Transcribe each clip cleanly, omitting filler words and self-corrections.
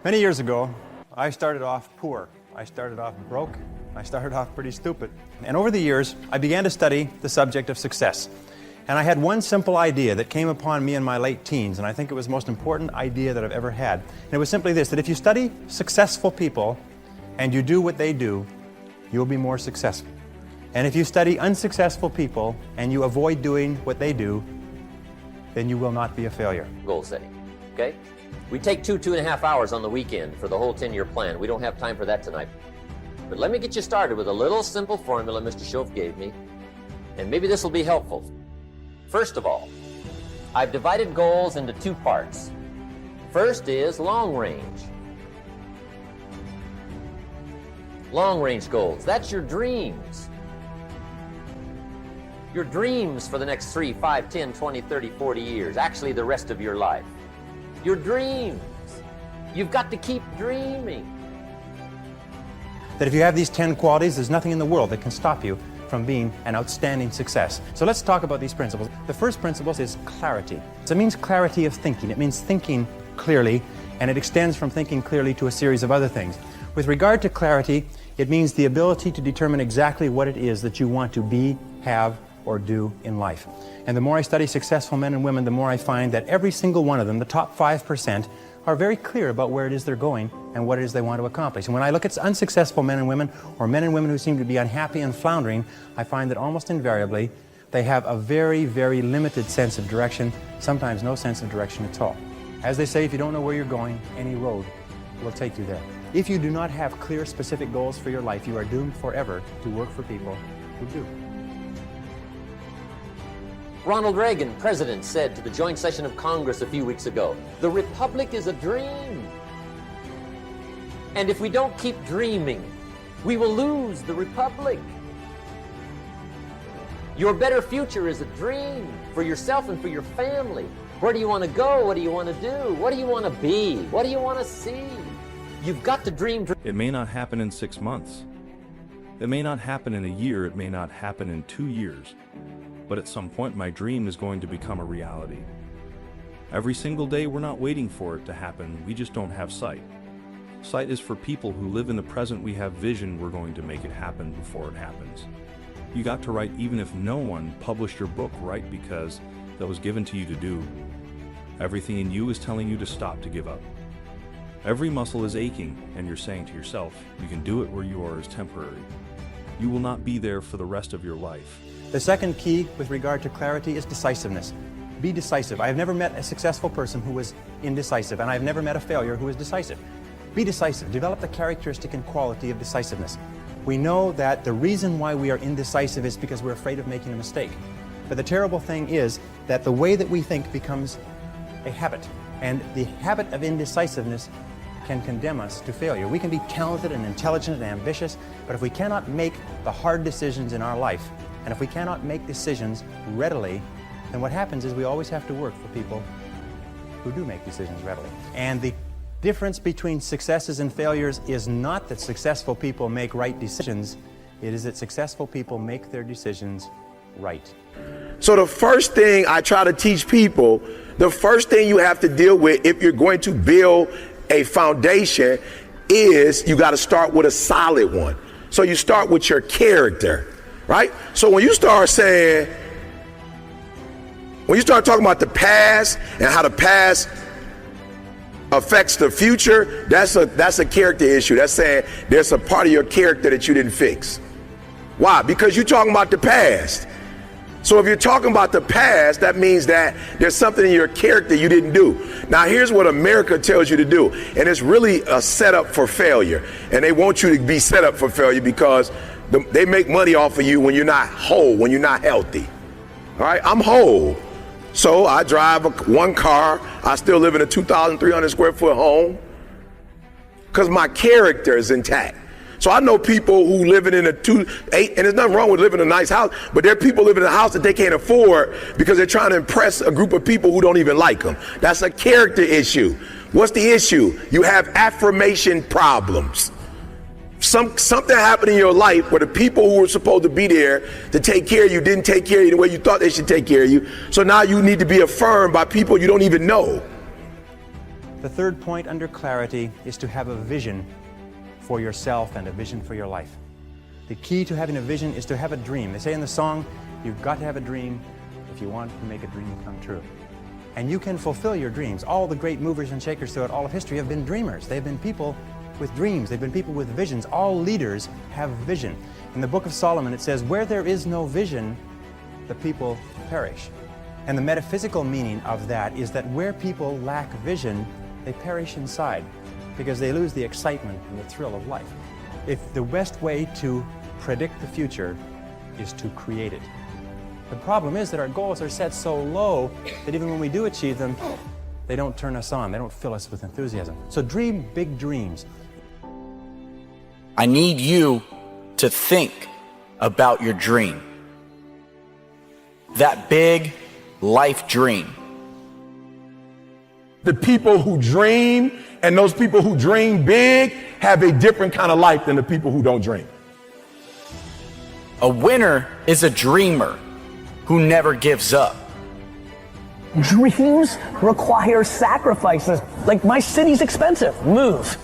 Many years ago, I started off poor. I started off broke. I started off pretty stupid. And over the years, I began to study the subject of success. And I had one simple idea that came upon me in my late teens, and I think it was the most important idea that I've ever had. And it was simply this, that if you study successful people and you do what they do, you'll be more successful. And if you study unsuccessful people and you avoid doing what they do, then you will not be a failure. Goal setting, okay? We take 2.5 hours on the weekend for the whole 10-year plan. We don't have time for that tonight. But let me get you started with a little simple formula Mr. Schoaf gave me, and maybe this will be helpful. First of all, I've divided goals into two parts. First is long range. Long range goals, that's your dreams. Your dreams for the next 3, 5, 10, 20, 30, 40 years, actually the rest of your life. Your dreams. You've got to keep dreaming. That if you have these 10 qualities, there's nothing in the world that can stop you from being an outstanding success. So let's talk about these principles. The first principle is clarity. So it means clarity of thinking. It means thinking clearly, and it extends from thinking clearly to a series of other things. With regard to clarity, it means the ability to determine exactly what it is that you want to be, have, or do in life. And the more I study successful men and women, the more I find that every single one of them, the top 5%, are very clear about where it is they're going and what it is they want to accomplish. And when I look at unsuccessful men and women, or men and women who seem to be unhappy and floundering, I find that almost invariably they have a very, very limited sense of direction, sometimes no sense of direction at all. As they say, if you don't know where you're going, any road will take you there. If you do not have clear, specific goals for your life, you are doomed forever to work for people who do. Ronald Reagan, president, said to the joint session of Congress a few weeks ago, "The Republic is a dream. And if we don't keep dreaming, we will lose the Republic." Your better future is a dream for yourself and for your family. Where do you want to go? What do you want to do? What do you want to be? What do you want to see? You've got to dream. It may not happen in 6 months. It may not happen in a year. It may not happen in 2 years. But at some point, my dream is going to become a reality. Every single day, we're not waiting for it to happen. We just don't have sight. Sight is for people who live in the present. We have vision. We're going to make it happen before it happens. You got to write even if no one published your book. Write because that was given to you to do. Everything in you is telling you to stop, to give up. Every muscle is aching, and you're saying to yourself, you can do it. Where you are is temporary. You will not be there for the rest of your life. The second key with regard to clarity is decisiveness. Be decisive. I have never met a successful person who was indecisive, and I have never met a failure who was decisive. Be decisive. Develop the characteristic and quality of decisiveness. We know that the reason why we are indecisive is because we're afraid of making a mistake. But the terrible thing is that the way that we think becomes a habit, and the habit of indecisiveness can condemn us to failure. We can be talented and intelligent and ambitious, but if we cannot make the hard decisions in our life, and if we cannot make decisions readily, then what happens is we always have to work for people who do make decisions readily. And the difference between successes and failures is not that successful people make right decisions, it is that successful people make their decisions right. So the first thing I try to teach people, the first thing you have to deal with if you're going to build a foundation is you got to start with a solid one. So you start with your character. Right? So when you start saying, when you start talking about the past and how the past affects the future, that's a character issue. That's saying there's a part of your character that you didn't fix. Why? Because you're talking about the past. So if you're talking about the past, that means that there's something in your character you didn't do. Now here's what America tells you to do, and it's really a setup for failure. And they want you to be set up for failure because they make money off of you when you're not whole, when you're not healthy. All right, I'm whole. So I drive one car. I still live in a 2,300 square foot home because my character is intact. So I know people who living in a 2-8, and there's nothing wrong with living in a nice house, but there are people living in a house that they can't afford because they're trying to impress a group of people who don't even like them. That's a character issue. What's the issue? You have affirmation problems. Something happened in your life where the people who were supposed to be there to take care of you didn't take care of you the way you thought they should take care of you. So now you need to be affirmed by people you don't even know. The third point under clarity is to have a vision for yourself and a vision for your life. The key to having a vision is to have a dream. They say in the song, you've got to have a dream if you want to make a dream come true. And you can fulfill your dreams. All the great movers and shakers throughout all of history have been dreamers. They've been people with dreams. They've been people with visions. All leaders have vision. In the book of Solomon, it says, where there is no vision, the people perish. And the metaphysical meaning of that is that where people lack vision, they perish inside because they lose the excitement and the thrill of life. If the best way to predict the future is to create it. The problem is that our goals are set so low that even when we do achieve them, they don't turn us on. They don't fill us with enthusiasm. So dream big dreams. I need you to think about your dream. That big life dream. The people who dream and those people who dream big have a different kind of life than the people who don't dream. A winner is a dreamer who never gives up. Dreams require sacrifices. Like, my city's expensive, move.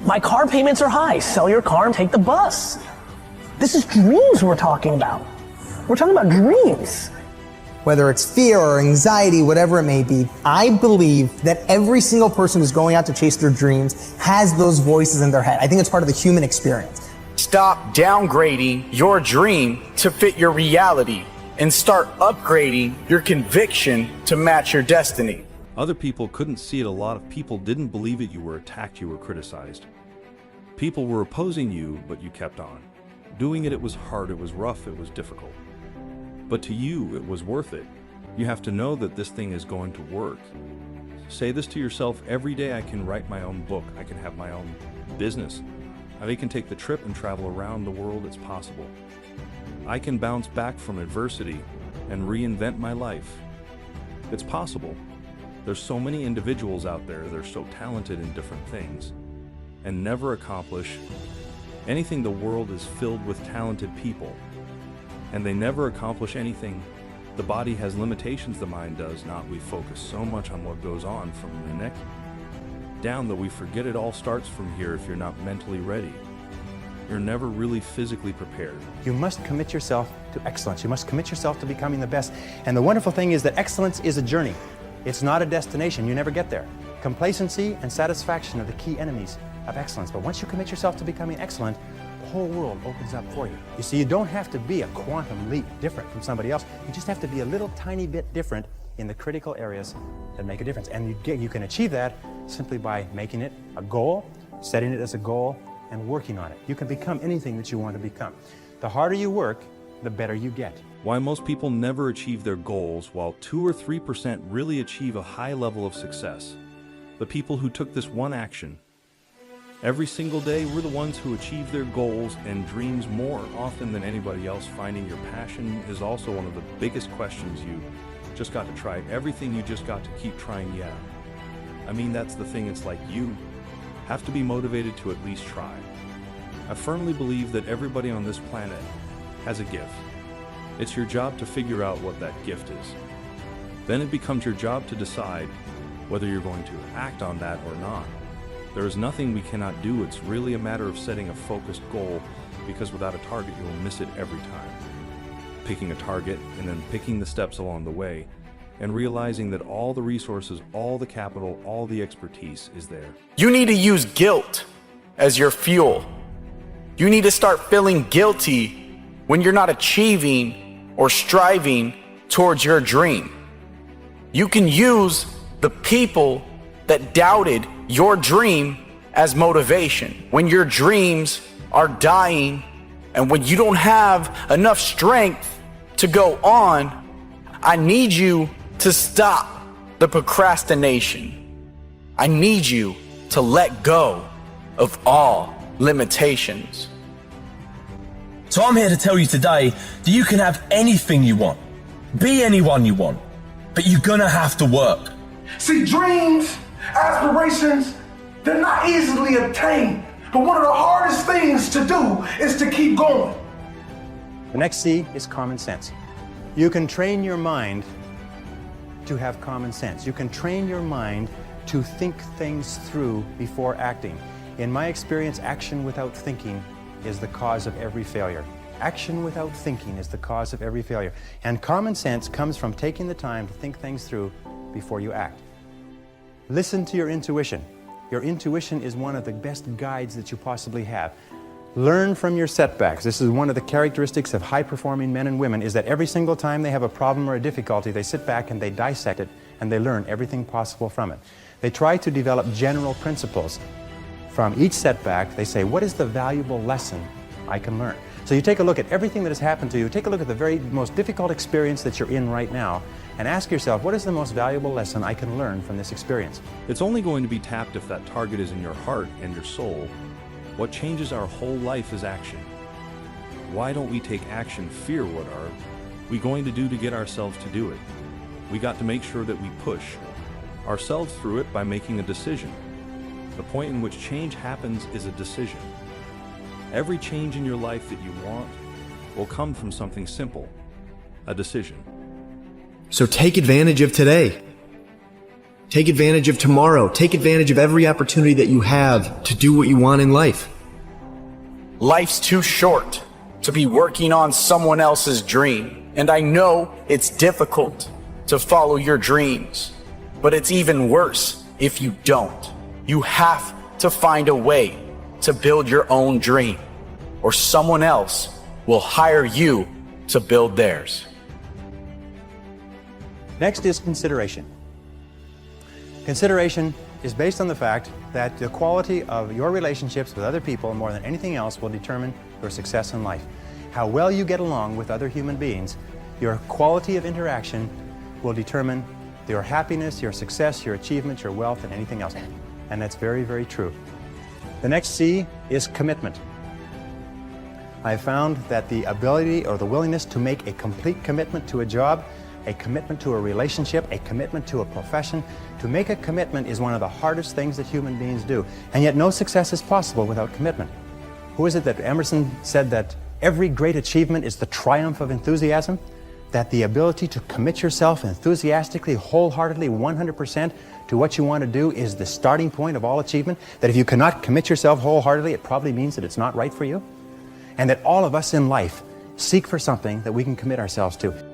My car payments are high, sell your car and take the bus. This is dreams we're talking about. We're talking about dreams. Whether it's fear or anxiety, whatever it may be, I believe that every single person who's going out to chase their dreams has those voices in their head. I think it's part of the human experience. Stop downgrading your dream to fit your reality and start upgrading your conviction to match your destiny. Other people couldn't see it. A lot of people didn't believe it. You were attacked, you were criticized. People were opposing you, but you kept on. Doing it, it was hard, it was rough, it was difficult. But to you, it was worth it. You have to know that this thing is going to work. Say this to yourself every day: I can write my own book, I can have my own business. I can take the trip and travel around the world, it's possible. I can bounce back from adversity and reinvent my life. It's possible. There's so many individuals out there that are so talented in different things and never accomplish anything. The world is filled with talented people and they never accomplish anything. The body has limitations, the mind does not. We focus so much on what goes on from the neck down that we forget it all starts from here. If you're not mentally ready, you're never really physically prepared. You must commit yourself to excellence. You must commit yourself to becoming the best. And the wonderful thing is that excellence is a journey. It's not a destination. You never get there. Complacency and satisfaction are the key enemies of excellence. But once you commit yourself to becoming excellent, the whole world opens up for you. You see, you don't have to be a quantum leap different from somebody else. You just have to be a little tiny bit different in the critical areas that make a difference. And you can achieve that simply by making it a goal, setting it as a goal, and working on it. You can become anything that you want to become. The harder you work, the better you get. Why most people never achieve their goals, while 2 or 3% really achieve a high level of success. The people who took this one action every single day were the ones who achieve their goals and dreams more often than anybody else. Finding your passion is also one of the biggest questions. You just got to try everything. You just got to keep trying. Yeah, I mean, that's the thing. It's like you have to be motivated to at least try. I firmly believe that everybody on this planet has a gift. It's your job to figure out what that gift is. Then it becomes your job to decide whether you're going to act on that or not. There is nothing we cannot do. It's really a matter of setting a focused goal, because without a target, you'll miss it every time. Picking a target and then picking the steps along the way, and realizing that all the resources, all the capital, all the expertise is there. You need to use guilt as your fuel. You need to start feeling guilty when you're not achieving or striving towards your dream. You can use the people that doubted your dream as motivation. When your dreams are dying and when you don't have enough strength to go on, I need you to stop the procrastination. I need you to let go of all limitations. So I'm here to tell you today that you can have anything you want, be anyone you want, but you're gonna have to work. See, dreams, aspirations, they're not easily obtained, but one of the hardest things to do is to keep going. The next C is common sense. You can train your mind to have common sense. You can train your mind to think things through before acting. In my experience, action without thinking is the cause of every failure. Action without thinking is the cause of every failure. And common sense comes from taking the time to think things through before you act. Listen to your intuition. Your intuition is one of the best guides that you possibly have. Learn from your setbacks. This is one of the characteristics of high-performing men and women, is that every single time they have a problem or a difficulty, they sit back and they dissect it and they learn everything possible from it. They try to develop general principles. From each setback, they say, what is the valuable lesson I can learn? So you take a look at everything that has happened to you, take a look at the very most difficult experience that you're in right now, and ask yourself, what is the most valuable lesson I can learn from this experience? It's only going to be tapped if that target is in your heart and your soul. What changes our whole life is action. Why don't we take action? Fear, what are we going to do to get ourselves to do it? We got to make sure that we push ourselves through it by making a decision. The point in which change happens is a decision. Every change in your life that you want will come from something simple, a decision. So take advantage of today. Take advantage of tomorrow. Take advantage of every opportunity that you have to do what you want in life. Life's too short to be working on someone else's dream. And I know it's difficult to follow your dreams, but it's even worse if you don't. You have to find a way to build your own dream, or someone else will hire you to build theirs. Next is consideration. Consideration is based on the fact that the quality of your relationships with other people more than anything else will determine your success in life. How well you get along with other human beings, your quality of interaction will determine your happiness, your success, your achievement, your wealth, and anything else. And that's very, very true. The next C is commitment. I found that the ability or the willingness to make a complete commitment to a job, a commitment to a relationship, a commitment to a profession, to make a commitment is one of the hardest things that human beings do. And yet no success is possible without commitment. Who is it that Emerson said that every great achievement is the triumph of enthusiasm? That the ability to commit yourself enthusiastically, wholeheartedly, 100% to what you want to do is the starting point of all achievement? That if you cannot commit yourself wholeheartedly, it probably means that it's not right for you? And that all of us in life seek for something that we can commit ourselves to.